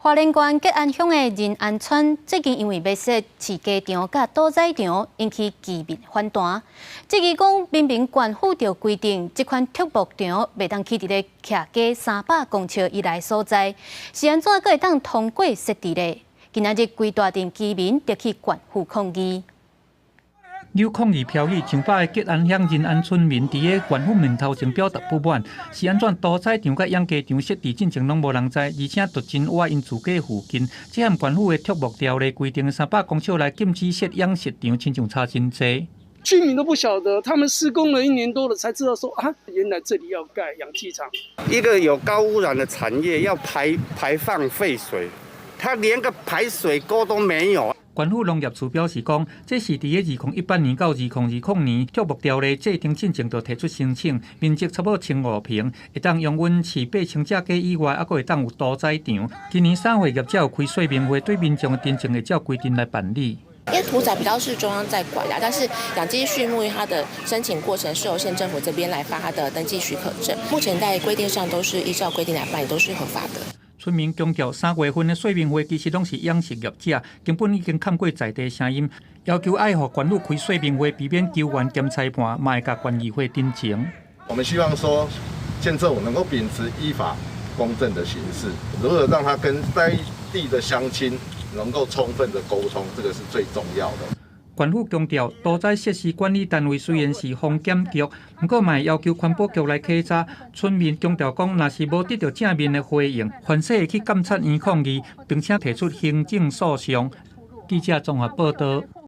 花莲县吉安乡的仁安村最近因为要设饲鸡场甲屠宰场，引起居民反弹。质疑讲，明明县府就规定，这款畜牧场袂当去伫咧徛家300公尺以内所在，是安怎阁会当通过设置咧？今仔日规大镇居民就去县府抗议。 有抗议飘起，上百个吉安乡仁安村民伫个县府面头前表达不满，是安怎屠宰场甲养鸡场设置进前拢无人知，而且独真挖因自家附近，这项县府的畜牧条例规定300公尺内禁止设养殖场，亲像差真济。居民都不晓得，他们施工了1年多了才知道说啊，原来这里要盖养鸡场。一个有高污染的产业要排放废水，它连个排水沟都没有。 县府农业处表示讲，这是伫个2018年到2020年畜牧条例制定进前就提出申请，面积差不多1500平，会当用阮饲8,000只鸡以外，还佫会当有屠宰场。今年3月业者有开说明会，对民众的真情会照规定来办理。 因为屠宰比较是中央在管的，但是养鸡畜牧它的申请过程是由县政府这边来发它的登记许可证，目前在规定上都是依照规定来办理，都是合法的。 村民强调，3月份的说明会其实拢是养殖业者，根本已经看过在地声音，要求爱互县府开说明会，避免纠纷兼裁判，嘛会甲县议会定情。我们希望说，县政府能够秉持依法公正的形式，如何让他跟在地的乡亲能够充分的沟通，这个是最重要的。 县府强调，屠宰设施管理单位虽然是风检局，不过嘛要求环保局来稽查。村民强调讲，若是无得到正面的回应，凡势会去监察院抗议，并且提出行政诉讼。记者综合报道。